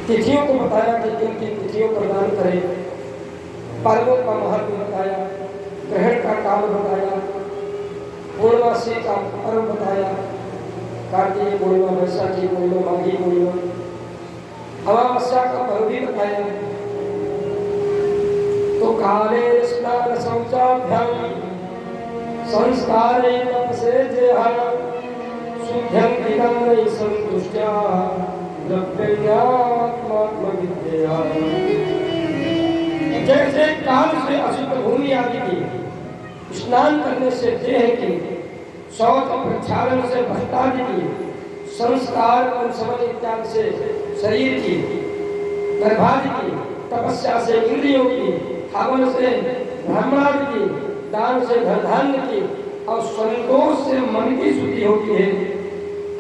तिथियों को बताया कि किन किन तिथियों पर दान करें, पर्वों का महत्व बताया, ग्रहण का काल बताया, पूर्णमासी का पर्व बताया, कार्तिक पूर्णिमा, वैशाखी पूर्णिमा, माघी पूर्णिमा, अमावस्या का पर्व भी बताया। तो काले स्नान शौचाभ्याम संस्कारे तपसे जेहा शुद्धं विदानै संतुष्ट्या द्रव्यात्मात्मविद्या। जैसे काल से अशुद्ध भूमि आदि की स्नान करने से देह की, शौच प्रक्षालन से भस्तादि की, संस्कार अनुसमन इत्यादि से शरीर की, गर्भादि की, तपस्या से इंद्रियों की, हवन से ब्राह्मणादि की, दान से धनधान्य की, और संतोष से मन की शुद्धि होती है,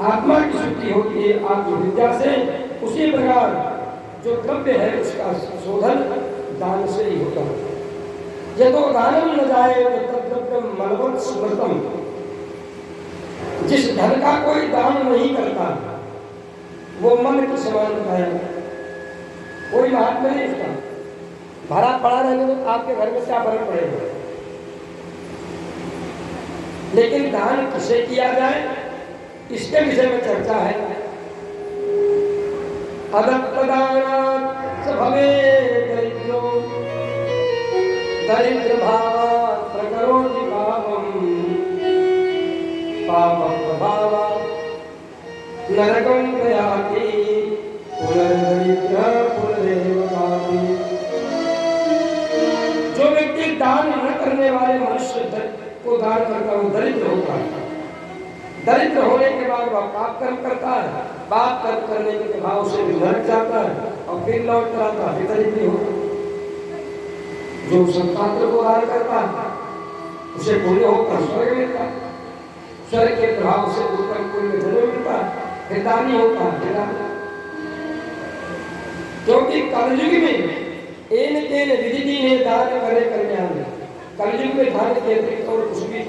आत्मा की शुद्धि होती है आत्मविद्या से। उसी प्रकार जो द्रव्य है उसका शोधन दान से ही होता है। यदो दानम न जाए तद्द्रव्यम मलवत् स्मृतम। जिस धन का कोई दान नहीं करता वो मन के समान बताया, कोई महात्मा नहीं उसका। भरा पड़ा रहने तो आपके घर में क्या फर्क पड़ेगा। लेकिन दान किसे किया जाए इसके विषय में चर्चा है। अदत्तदानात् भवेत् दरिद्रो दरिद्र भावात् प्रकरोति पापं पापं प्रभावात् नरकं प्रयाति पुनर्दरिद्रः पुनरेव पापी। जो व्यक्ति दान न करने वाले मनुष्य को दान करता है वो दरिद्र होता है। दरिद्र होने के बाद वह पाप कर्म करता है, पाप कर्म करने के प्रभाव से नरक जाता है और फिर लौट कर आता है दरिद्र होता है। जो संतान को दान करता है उसे पुण्य होता है, स्वर्ग मिलता है, स्वर्ग के प्रभाव से उत्तम पुण्य जन्म मिलता है, फिर दानी होता है। क्योंकि कलयुग में एन तेन विधि दीने दान करे कल्याण। कलयुग में दान के अतिरिक्त और कुछ भी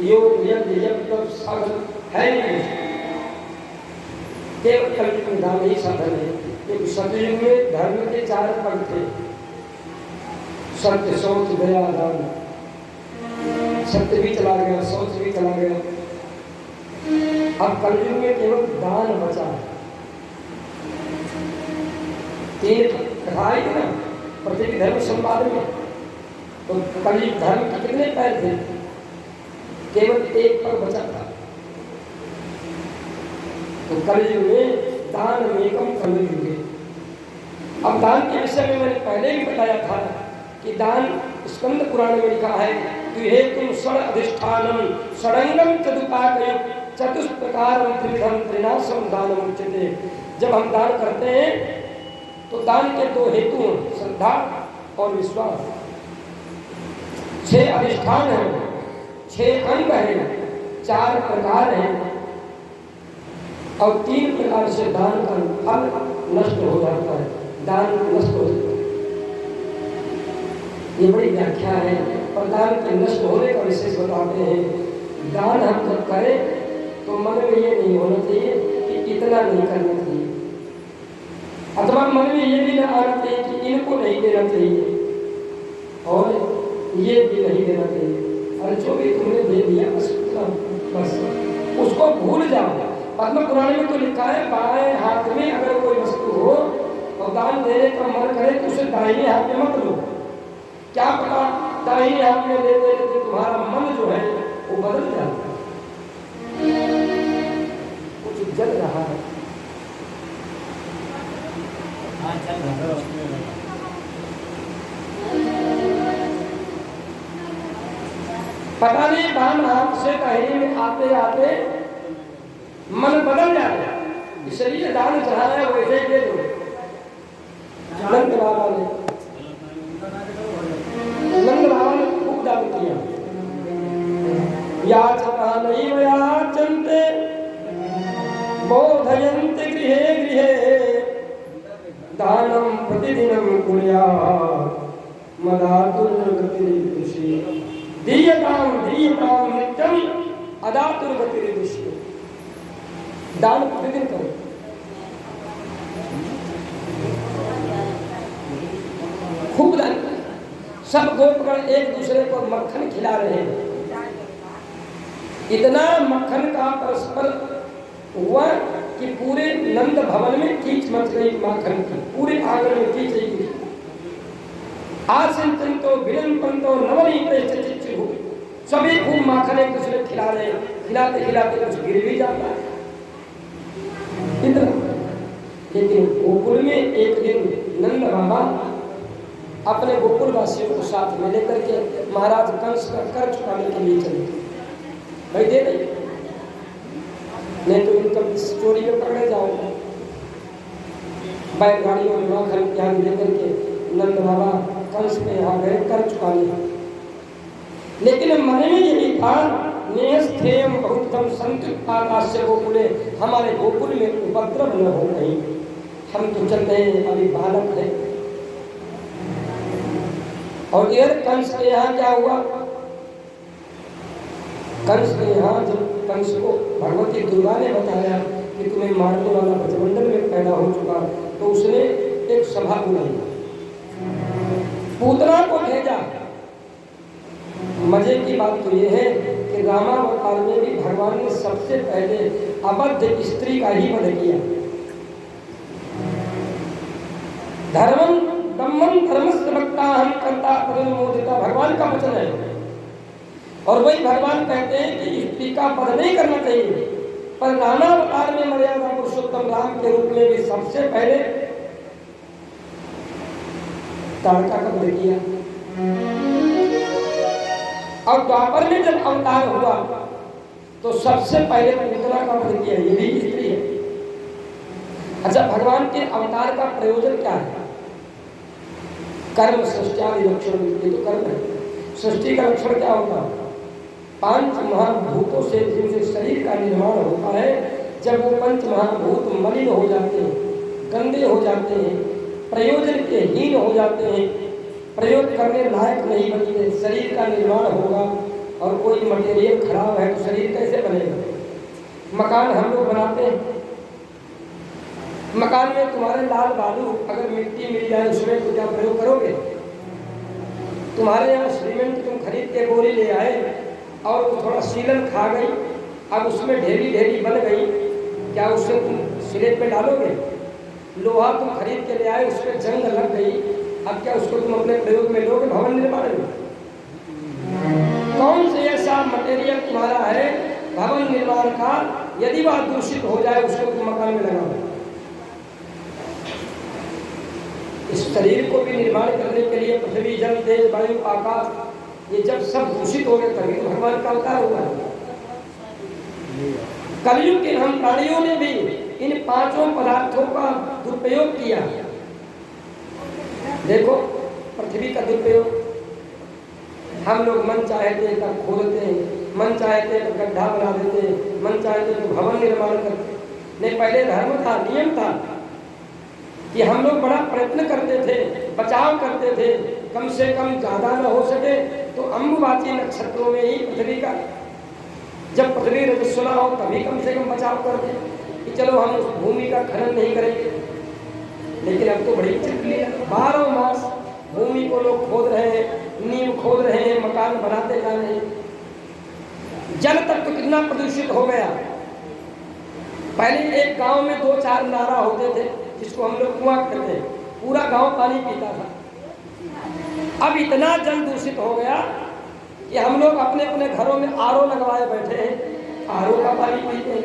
योग यज्ञ साधन है नहीं। केवल कलयुग में दान ही साधन है। क्योंकि सतयुग में धर्म के 4 पद थे, सत्य, शौच, दया, दान। सत्य भी चला गया, शौच भी चला गया। अब कलयुग में केवल दान बचा है। 3 कथाएं थी ना पृथ्वी धर्म संवाद में। तो कलयुग धर्म के कितने पैर थे? केवल 1 पर बचा था। तो कलयुग में दान मेकम कलयुग। अब दान के विषय में मैंने पहले भी बताया था कि दान स्कंद पुराण में लिखा है कि हे तुम षड अधिष्ठानम षडंगम चतुपाकयुक्त चतुष्प्रकारम त्रिविधम त्रिनाशम दानम उच्यते। जब हम दान करते हैं तो दान के 2 हेतु हैं, श्रद्धा और विश्वास। 6 अधिष्ठान हैं, 6 अंग हैं, 4 प्रकार हैं और 3 प्रकार से दान का फल नष्ट हो जाता है, दान नष्ट हो जाता है। ये बड़ी व्याख्या है। और दान के नष्ट होने का विशेष बताते हैं। दान हम जब करें तो मन में ये नहीं होना चाहिए कि इतना नहीं करना चाहिए, अथवा मन में ये भी ना आना चाहिए कि इनको नहीं देना चाहिए और ये भी नहीं देना चाहिए। और जो भी तुमने दे दिया बस उसको भूल जाओ। पद्म पुराण में तो लिखा है बाएं हाथ में अगर कोई वस्तु हो और दान देने का मन करे तो उसे दाहिने हाथ में मत लो। क्या पता दाहिने हाथ में ले देने से तुम्हारा मन जो है वो बदल जाता है। कुछ जल रहा है। पता नहीं बाम हाथ से दाहिने में आते आते मन बदल जाएगा, इसलिए दान चढ़ाया वैसे ही दे दो। नंद बाबा ने खूब दान किया। याचता नहीं याचन्ते बोधयन्ते गृहे गृहे दानम प्रतिदिनम कुर्यात् मदातुर्गतिर्दृशि दीयताम नित्यम अदातुर्गतिर्दृशि। दान प्रतिदिन करो। खूब दान किया। सब गोपगण एक दूसरे को मक्खन खिला रहे हैं। इतना मक्खन का परस्पर हुआ कि पूरे नंद भवन में कीच मच गई माखन की, पूरे आंगन में कीच गई। आसिन तो विलंबन तो नवनीत चिच्चु, सभी खूब माखन एक दूसरे खिला रहे हैं। खिलाते खिलाते कुछ गिर भी जाता है इतना। लेकिन गोकुल में एक दिन नंद बाबा अपने गोकुल वासियों को साथ में लेकर के महाराज कंस का कर चुकाने के लिए चले। भाई दे नहीं तो इनकम चोरी में पकड़े जाओगे। बैलगाड़ियों में माखन इत्यादि लेकर के नंद बाबा कंस के यहाँ गए कर चुकाने। लेकिन मन में यही था, नेस्थेयम बहुतम संतुष्टास्य गोकुले, हमारे गोकुल में उपद्रव न हो कहीं, हम तो चल रहे हैं, अभी बालक है। और इधर कंस के यहाँ क्या हुआ? कंस के यहाँ जब कंस को भगवती दुर्गा ने बताया कि तुम्हें मारने वाला ब्रजमंडल में पैदा हो चुका, तो उसने एक सभा बुलाई, पूतना को भेजा। मजे की बात तो यह है कि रामावतार में भी भगवान ने सबसे पहले अबद्ध स्त्री का ही वध किया। धर्मम दम्मम धर्मस्य भक्ता हम करता परिमोदिता, भगवान का वचन है। और वही भगवान कहते हैं कि स्त्री का वध नहीं करना चाहिए, पर रामावतार में मर्यादा पुरुषोत्तम राम के रूप में भी सबसे पहले ताड़का का वध किया। और द्वापर में जब अवतार हुआ तो सबसे पहले पूतना का वध किया, ये भी स्त्री है। अच्छा, भगवान के अवतार का प्रयोजन क्या है? कर्म सृष्टि लक्षण, ये तो कर्म है। सृष्टि का लक्षण क्या होगा? 5 महाभूतों से जिनसे शरीर का निर्माण होता है, जब वो 5 महाभूत मलिन हो जाते हैं, गंदे हो जाते हैं, प्रयोजन के हीन हो जाते हैं, प्रयोग करने लायक नहीं बचते, शरीर का निर्माण होगा। और कोई मटेरियल खराब है तो शरीर कैसे बनेगा? मकान हम लोग बनाते हैं, मकान में तुम्हारे लाल बालू अगर मिट्टी मिल जाए उसमें तो क्या प्रयोग करोगे? तुम्हारे यहाँ सीमेंट तुम खरीद के बोरी ले आए और वो थोड़ा सीलन खा गई, अब उसमें ढेरी ढेरी बन गई, क्या उससे तुम सिले पे डालोगे? लोहा तुम खरीद के ले आए, उसमें जंग लग गई, अब क्या उसको तुम अपने प्रयोग में लोगे भवन निर्माण में? कौन से ऐसा मटेरियल तुम्हारा है भवन निर्माण का, यदि वह दूषित हो जाए उसको तुम मकान में लगाओ? इस शरीर को भी निर्माण करने के लिए पृथ्वी, जल, तेज, वायु, आकाश, ये जब सब दूषित हो गए तभी तो भगवान का अवतार हुआ है। कलयुग के हम प्राणियों ने भी इन 5 पदार्थों का दुरुपयोग किया। देखो पृथ्वी का दुरुपयोग, हम लोग मन चाहते तब खोदते हैं, मन चाहते तो गड्ढा बना देते, मन चाहते तो भवन निर्माण करते। नहीं, पहले धर्म था, नियम था कि हम लोग बड़ा प्रयत्न करते थे, बचाव करते थे, कम से कम ज्यादा न हो सके तो अम्बुबाची नक्षत्रों में ही पृथ्वी का, जब पृथ्वी रजस्वला हो तभी कम से कम बचाव करते कि चलो हम उस भूमि का खनन नहीं करेंगे। लेकिन अब तो बड़ी चिपली है, 12 मास भूमि को लोग खोद रहे हैं, नींव खोद रहे हैं, मकान बनाते जा रहे हैं। जल तक तो कितना प्रदूषित हो गया। पहले एक गांव में 2-4 नारा होते थे जिसको हम लोग कुआं कहते हैं, पूरा गांव पानी पीता था। अब इतना जल दूषित हो गया कि हम लोग अपने अपने घरों में आरओ लगवाए बैठे हैं, आरओ का पानी पीते हैं,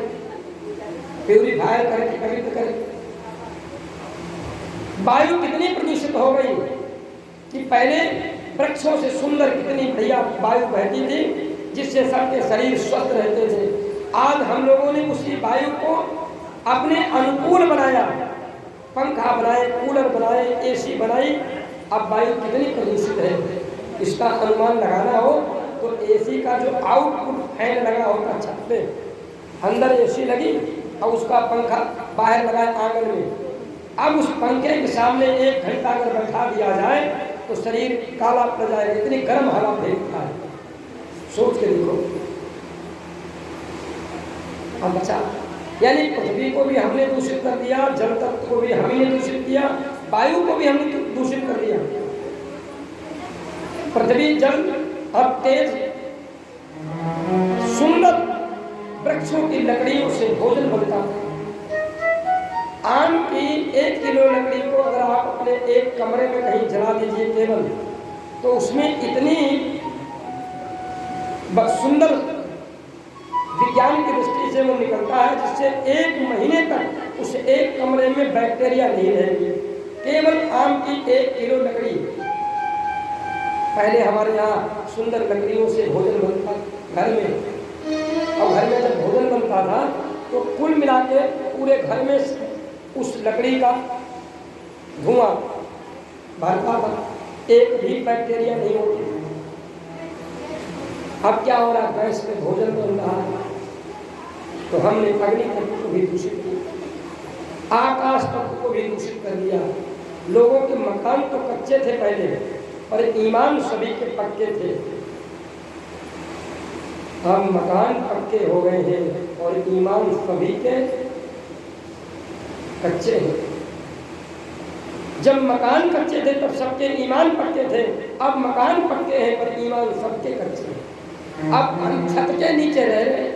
प्यूरीफायर करके पवित्र करके। वायु कितनी प्रदूषित हो गई कि पहले वृक्षों से सुंदर कितनी बढ़िया वायु बहती थी जिससे सबके शरीर स्वस्थ रहते थे। आज हम लोगों ने उसी वायु को अपने अनुकूल बनाया, पंखा बनाए, कूलर बनाए, एसी बनाई। अब वायु कितनी प्रदूषित है इसका अनुमान लगाना हो तो एसी का जो आउटपुट फैन लगा होता छत पे, अंदर एसी लगी और उसका पंखा बाहर लगाए आंगन में, अब उस पंखे के सामने 1 घंटा अगर बैठा दिया जाए तो शरीर काला पड़ जाएगा, इतनी गर्म हवा फेंकता है। सोच के देखो। अब बचा, यानी पृथ्वी को भी हमने दूषित कर दिया, जल तत्व को भी हमने दूषित किया, वायु को भी हमने दूषित कर दिया। पृथ्वी जल और तेज सुंदर वृक्षों की लकड़ियों से भोजन बनता है। आम की 1 किलो लकड़ी को अगर आप अपने एक कमरे में कहीं जला दीजिए केवल, तो उसमें इतनी सुंदर विज्ञान की दृष्टि से वो निकलता है जिससे 1 महीने तक उस एक कमरे में बैक्टीरिया नहीं रहेगी। केवल आम की 1 किलो लकड़ी। पहले हमारे यहाँ सुंदर लकड़ियों से भोजन बनता घर में, और घर में जब भोजन बनता था तो कुल मिला के पूरे घर में उस लकड़ी का धुआं भरता था, एक भी बैक्टीरिया नहीं होती। अब क्या हो रहा है, गैस पे भोजन बन रहा है, तो हमने अग्नि तत्व को भी दूषित किया, आकाश तत्व को भी दूषित कर दिया। लोगों के मकान तो कच्चे थे पहले, पर ईमान सभी के पक्के थे। अब मकान पक्के हो गए हैं और ईमान सभी के कच्चे हैं। जब मकान कच्चे थे तब सबके ईमान पक्के थे, अब मकान पक्के हैं पर ईमान सबके कच्चे हैं। अब हम छत के नीचे रह रहे हैं।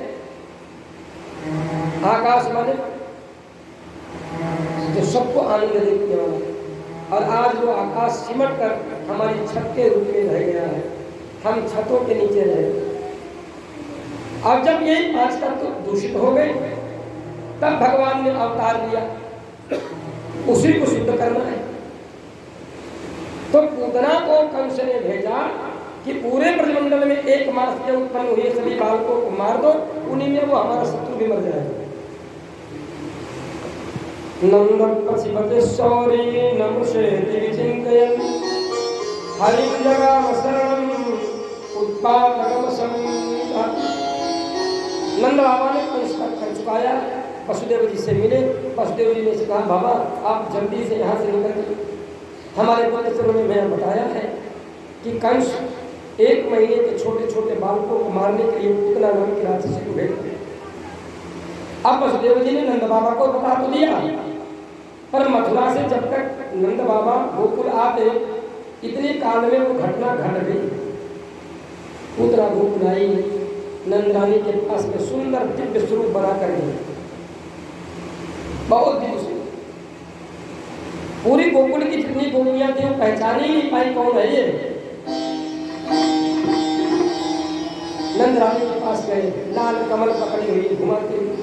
आकाश माने जो सबको आनंद देने वाला, और आज वो आकाश सिमट कर हमारी छत के रूप में रह गया है। हम छतों के नीचे रहे। अब जब ये 5 तत्व दूषित हो गए, तब भगवान ने अवतार लिया, उसी को शुद्ध करना है। तो पूतना को कंस ने भेजा कि पूरे ब्रह्मंडल में 1 मास के उत्पन्न हुए सभी बालकों को मार दो, उन्हीं में वो हमारा शत्रु भी मर जाएगा। नंदन पशिपते शौरी नमसेति विचिन्तयन् हरिं जगाम शरणं उत्पादकम संविदा। नंद बाबा ने कंस का कर चुकाया, वसुदेव जी से मिले। वसुदेव जी ने से कहा, बाबा आप जल्दी से यहाँ से निकल। हमारे पुत्र ने मैंने बताया है कि कंस 1 महीने के छोटे छोटे बालकों को मारने के लिए पूतना नाम की राक्षसी को भेजते। अब वसुदेव जी ने नंद बाबा को बता तो दिया, पर मथुरा से जब तक नंद बाबा गोकुल आते, इतने काल में वो घटना घट गई। पूतना गोकुल आई, नंदरानी के पास में सुंदर दिव्य स्वरूप बना कर गई, बहुत दिव्य स्वरूप। पूरी गोकुल की जितनी गोपियां थी वो पहचान ही नहीं पाई कौन है ये। नंदरानी के पास गए, लाल कमल पकड़ी हुई घुमाते हुए।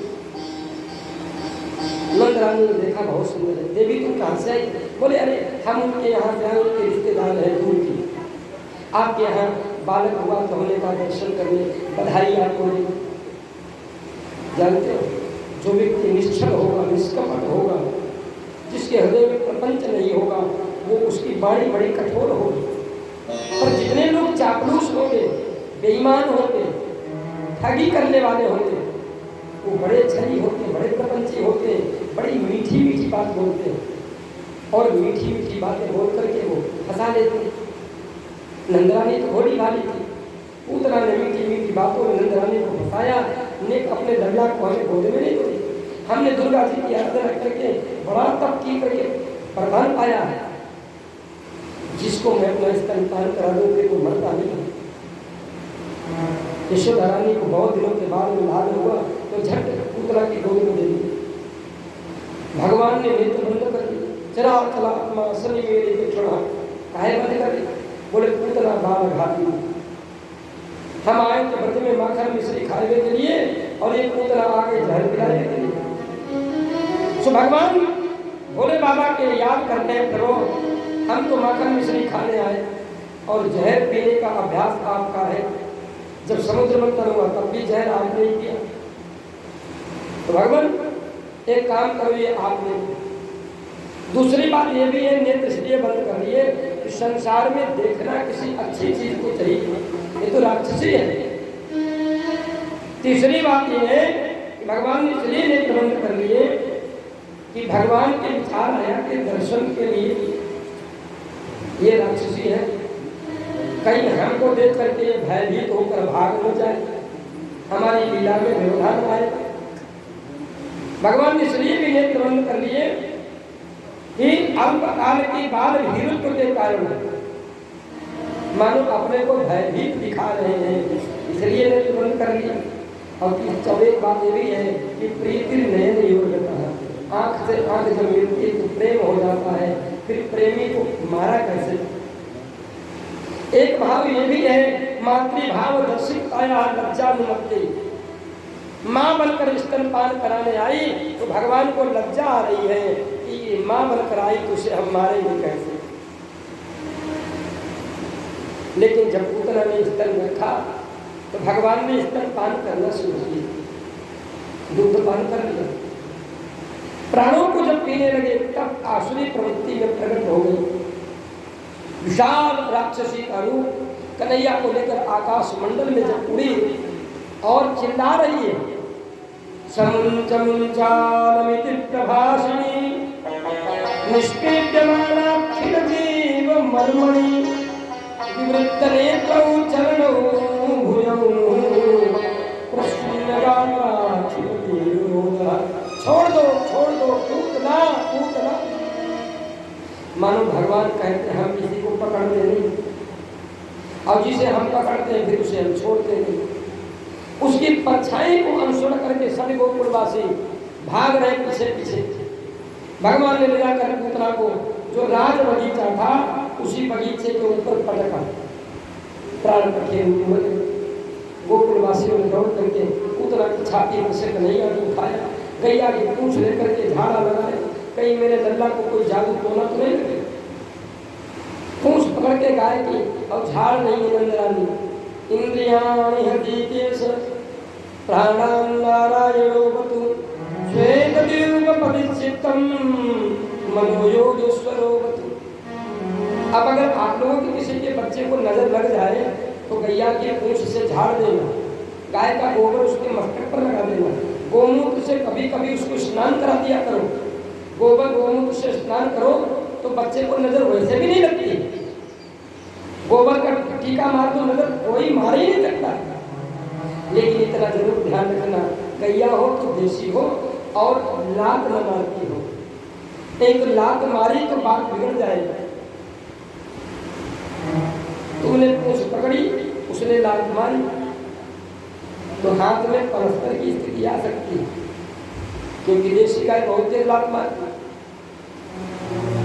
नंदरानी ने देखा बहुत सुंदर है। देवी तुम कहाँ से आई? बोले अरे हम उनके यहाँ से आए, उनके रिश्तेदार हैं दूर की। आपके यहाँ बालक हुआ तो हमने का दर्शन करने, बधाई आपको। जानते हो, जो व्यक्ति निश्चल होगा, निष्कपट होगा, जिसके हृदय में प्रपंच नहीं होगा, वो उसकी वाणी बड़ी कठोर होगी। पर जितने लोग चापलूस होंगे, बेईमान होंगे, ठगी करने वाले होंगे, वो बड़े छली होते, बड़े प्रपंची होते, बड़ी मीठी मीठी बात बोलते हैं, और मीठी मीठी बातें बोल करके वो फंसा लेते हैं। नंदरानी तो घोड़ी वाली थी, पूतना ने मीठी मीठी बातों में नंदरानी को फंसाया। ने अपने दरिया को हमें गोद में नहीं दी। हमने दुर्गा जी की आराधना करके बड़ा तप की करके प्रधान पाया है, जिसको मैं अपना स्तनपान करा दूँ फिर वो मरता नहीं। यशोदा रानी को बहुत दिनों के बाद में लाभ हुआ तो झट पूतना की गोद में दे दी। भगवान ने नेत्र बंद कर दी। चला चला आत्मा शनि मेरे को छोड़ा, काहे बंद कर दी? बोले पूतना बाल घाती। हम आए थे व्रत में माखन मिश्री खाने के लिए, और ये पूतना आगे जहर पिलाने के लिए। सो भगवान भोले बाबा के याद करते करो, हम तो माखन मिश्री खाने आए और जहर पीने का अभ्यास आपका है। जब समुद्र मंथन हुआ तब भी जहर आपने ही किया। तो भगवान एक काम करो, ये आपने। दूसरी बात ये भी है, नेत्र इसलिए बंद कर लिए कि संसार में देखना किसी अच्छी चीज को चाहिए, ये तो राक्षसी है। तीसरी बात ये है कि भगवान ने इसलिए नेत्र बंद कर लिए कि भगवान के विचार आया कि दर्शन के लिए ये राक्षसी है, कहीं हमको देख करके ये भयभीत होकर भाग न जाए, हमारी लीला में व्यवधान आए। भगवान ने इसलिए भी नेत्र बंद कर लिए कि अल्पकाल की बाल भीरुत्व के कारण मानो अपने को भयभीत दिखा रहे हैं, इसलिए ने तुरंत कर लिया। और जब एक बात ये भी है कि प्रीति नयन योग रहता है, आँख से आँख जब मिलती है तो प्रेम हो जाता है, फिर प्रेमी को मारा कैसे। एक भाव ये भी है, मातृभाव दर्शित आया लज्जा निमत्ते, माँ बनकर स्तनपान कराने आई तो भगवान को लज्जा आ रही है कि माँ बनकर आई तो उसे हम मारेंगे कैसे। लेकिन जब पूतना ने स्तन रखा तो भगवान ने स्तनपान करना शुरू किया, दूध पान कर लिया। प्राणों को जब पीने लगे तब आसुरी प्रवृत्ति में प्रकट हो गई। विशाल राक्षसी का रूप कन्हैया को लेकर आकाश मंडल में जब उड़ी और चिल्ला रही है, समुञ्चमुञ्चालमिति प्रभासिनी निष्पीड्यमानाखिल जीव मर्मणि विवृत्तनेत्रौ चरणौ भुजौ छोड़ दो कूदना कूदना। मानो भगवान कहते हैं हम किसी को पकड़ते नहीं, और जिसे हम पकड़ते हैं फिर उसे हम छोड़ते नहीं। उसकी परछाई को अनुसरण करके सभी गोकुलवासी भाग रहे पीछे पीछे। भगवान ने ले जाकर पूतना को जो राज बगीचा था उसी बगीचे के ऊपर पटका, प्राण रखे हुए। गोकुलवासियों ने दौड़ करके पूतना की छाती से कन्हैया को उठाया, गैया की पूंछ लेकर के झाड़ा लगाए, कहीं मेरे लल्ला को कोई जादू टोना तो नहीं लगे। पूंछ पकड़ के गाय की और झाड़ नहीं है नंदरानी। इंद्रियाणि हृदीकेश प्राणान् नारायणोऽवतु श्वेतद्यूपपरिचित्तं मनोयोगेश्वरोऽवतु। अब अगर आप लोगों के किसी के बच्चे को नजर लग जाए तो गैया की पूंछ से झाड़ देना, गाय का गोबर उसके मस्तक पर लगा देना, गोमूत्र से कभी कभी उसको स्नान करा दिया करो। गोबर गोमूत्र से स्नान करो तो बच्चे को नजर वैसे भी नहीं लगती। गोबर का टीका मार दो नजर कोई मार ही नहीं सकता। लेकिन इतना जरूर ध्यान रखना, गैया हो तो देसी हो और लात न मारती हो। एक लात मारी तो बात बिगड़ जाएगा। तुमने पूंछ पकड़ी, उसने लात मारी तो हाथ में परस्पर की स्थिति आ सकती है, क्योंकि देशी गाय बहुत देर लात मारती।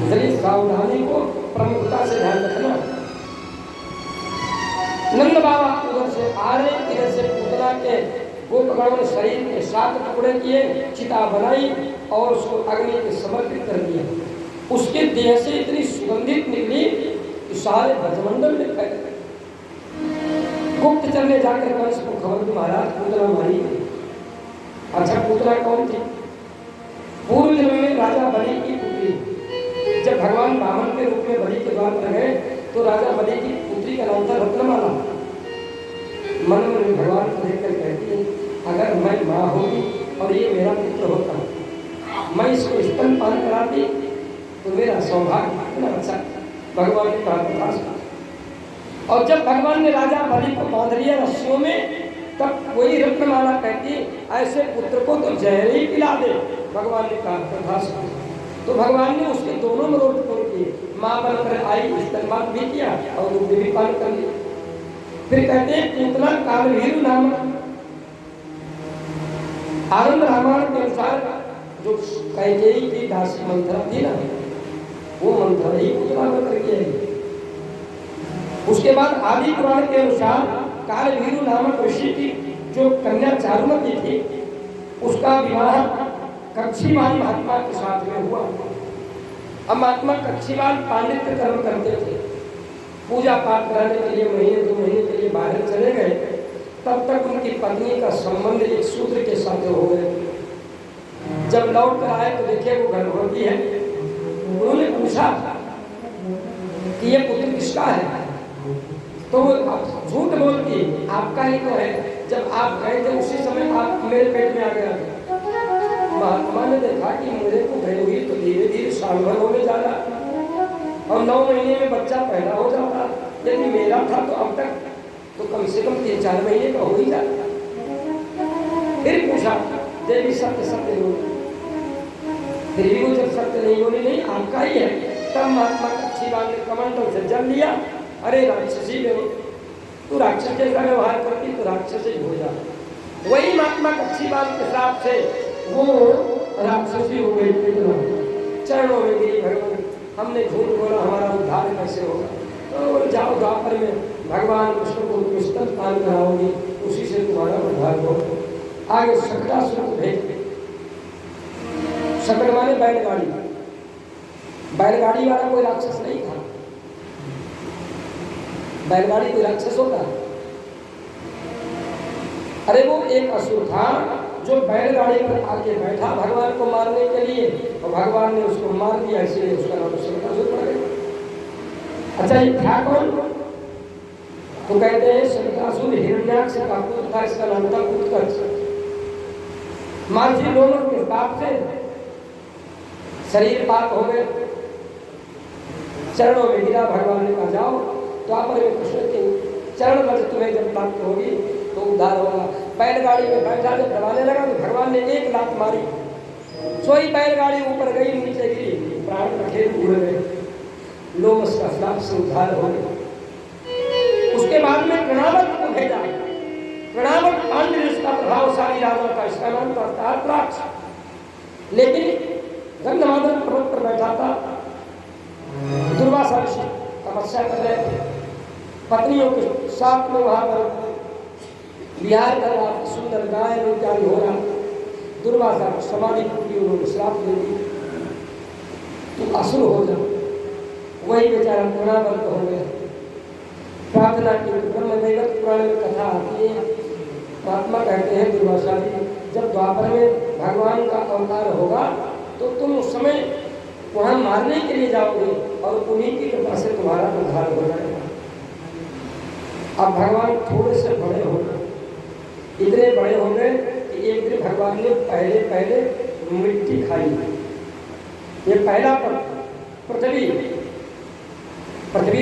इसलिए सावधानी को प्रमुखता से ध्यान रखना। नंद बाबा उधर से आ रहे, इधर से पूतना के गोपगणों ने शरीर के 7 टुकड़े किए, चिता बनाई और उसको अग्नि के समर्पित कर दिया। उसके देह से इतनी सुगंधित निकली कि सारे ब्रजमंडल में फैल गए। गुप्तचर ने जाकर कंस को खबर दी, महाराज पूतना मारी गई। अच्छा पूतना कौन थी? पूर्व जन्म में राजा बलि की पुत्री। जब भगवान वामन के रूप में बलि के द्वार पर गए तो राजा बलि की पुत्री का नाम था रत्नमाला। मन में भगवान को देखकर कहती है, अगर मैं माँ होगी और ये मेरा पुत्र होता, मैं इसको स्तनपान कराती तो मेरा सौभाग्य कितना अच्छा। भगवान ने कहा था। और जब भगवान ने राजा बलि को बांध लिया रस्सियों में, तब वही रत्नमाला कहती, ऐसे पुत्र को तो जहर ही पिला दे। भगवान ने कहा था। तो भगवान ने उसके दोनों मरोड़ तोड़ किए। माँ बनकर आई, स्तनपान भी किया और दूध भी पान कर लिया। फिर कहते हैं पूतना कालभीरु नाम। आनंद रामायण के अनुसार जो कैकेयी की दासी मंथरा थी ना, वो मंथरा ही पूतना बनकर के आई। उसके बाद आदि पुराण के अनुसार कालभीरु नामक ऋषि की जो कन्या चारुमती थी, उसका विवाह कक्षीवान महात्मा के साथ में हुआ। अब महात्मा कक्षीवान पांडित्य कर्म करते थे, पूजा पाठ कराने के लिए महीने 2 महीने के लिए बाहर चले गए। तब तक उनकी पत्नी का संबंध एक शूद्र के साथ हो गए। जब लौट कर आए तो देखे वो गर्भवती है। उन्होंने पूछा कि ये पुत्र किसका है, तो वो झूठ बोलती, आपका ही तो है। जब आप गए थे उसी समय आप मेरे पेट में आ गया। महात्मा ने देखा कि मेरे को गए हुई तो धीरे धीरे साल भर होने जा रहा और 9 महीने में बच्चा पैदा हो जाता। यदि मेरा था तो अब तक तो कम से कम 3-4 महीने का हो ही जाता। फिर पूछा, देवी सत्य सत्य बोली। फिर भी वो जब सत्य नहीं बोली, नहीं आपका ही है। तब महात्मा कक्षीवान ने कमंडल से जल लिया अरे राक्षसी नहीं, तू राक्षस जैसा व्यवहार करती तो राक्षस ही हो जा। वही महात्मा कच्छीपाल के साथ से वो राक्षसी हो गई। चरणों में गिरी, भगवान हमने झूठ बोला, हमारा उद्धार कैसे होगा? तो जाओ द्वापर में भगवान कृष्ण को तुम स्तनपान कराओगी, उसी से तुम्हारा उद्धार होगा। आगे शक्रासुर को भेज, शक्र माने बैलगाड़ी, बैलगाड़ी वाला कोई राक्षस नहीं था। बैलगाड़ी कोई राक्षस होता? अरे वो एक असुर था जो बैलगाड़ी पर आके बैठा भगवान को मारने के लिए, और भगवान ने उसको मार दिया, इसलिए उसका नाम शक्रासुर पड़ गया। अच्छा, ये था कौन? तो कहते हैं शक्रासुर हिरण्याक्ष का पुत्र था, इसका नाम था उत्कर्ष। महर्षि दोनों के हिसाब से शरीर पाप हो गए, चरणों में गिरा। भगवान ने कहा जाओ तो आप कृष्ण के चरण रज तुम्हें जब प्राप्त होगी तो उद्धार होगा। बैलगाड़ी में बैठा जब दबाने लगा तो भगवान ने एक लात मारी, सोई बैलगाड़ी ऊपर गई, नीचे गिरी, प्राण रखे उड़ गए, लोमस का श्राप से उद्धार हो गए। उसके बाद में कृणावत को भेजा। कृणावत पांडव इसका प्रभावशाली राजा था, इसका नाम था तारत्राक्ष। लेकिन गंधमादन पर्वत पर बैठा था, दुर्वासा ऋषि तपस्या कर रहे थे, पत्नियों के साथ में वहां पर विहार कर रहा, सुंदर गाय इत्यादि हो रहा। दुर्वासा समाधि टूटी, उन्होंने श्राप दे दी, तू असुर हो जा। वही बेचारा गुणावर्त हो गया। प्रार्थना की, ब्रह्मवैवर्त पुराण में कथा आती है, महात्मा कहते हैं दुर्वासा जी, जब द्वापर में भगवान का अवतार होगा तो तुम उस समय वहां मारने के लिए जाओगे और उन्हीं की कृपा से तुम्हारा उद्धार हो जाएगा। अब भगवान थोड़े से बड़े हो गए, इतने बड़े हो गए कि एक दिन भगवान ने पहले पहले मिट्टी खाई। ये पहला पृथ्वी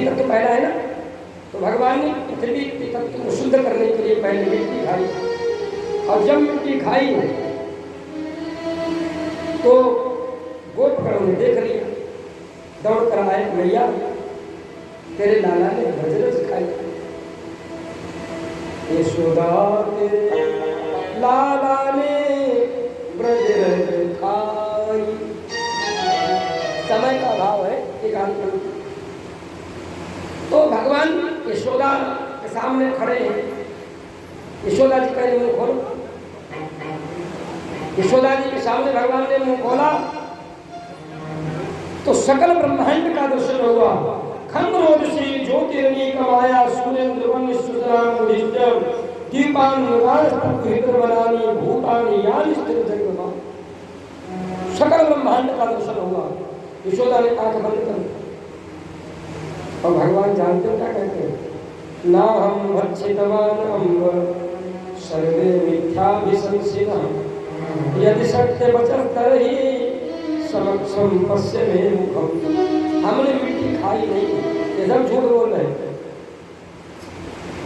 तत्व तो पहला है ना, तो भगवान ने पृथ्वी तत्व को शुद्ध करने के लिए पहले मिट्टी खाई। और जब मिट्टी खाई तो गोपकर्ण ने देख लिया, दौड़ कर आए, मैया तेरे लाला ने भजरज खाई। यशोदा के लाला ने ब्रजरज खाई। समय का अभाव है, एक आदमी। तो भगवान यशोदा के सामने खड़े हैं। यशोदा जी कह मुंह खोलो। यशोदा जी के सामने भगवान ने मुंह खोला तो सकल ब्रह्मांड का दर्शन हुआ। खंडोदशी ज्योतिर्नी कमाया सुरेंद्र वन्य सुतराम नित्यम दीपान निवास बनानी भूतानी यानी स्थिर जगमा। सकल ब्रह्मांड का दर्शन हुआ। यशोदा ने आंख बंद कर, और भगवान जानते क्या कहते हैं? ना हम भक्षितवान अम्ब सर्वे मिथ्याभिशंसिनः यदि सत्य वचन तरहि समक्षम पश्य मे मुखम। हमने मिट्टी खाई नहीं, एकदम झूठ बोल रहे हैं,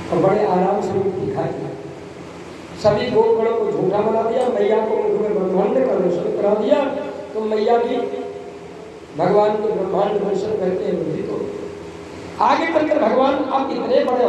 और बड़े आराम से मिट्टी खाई। सभी गोपगणों को झूठा बना दिया, मैया को मुख में ब्रह्मांड का दर्शन करा दिया, तो मैया भी भगवान के ब्रह्मांड दर्शन करके वृद्धित हो। आगे चलकर भगवान अब इतने बड़े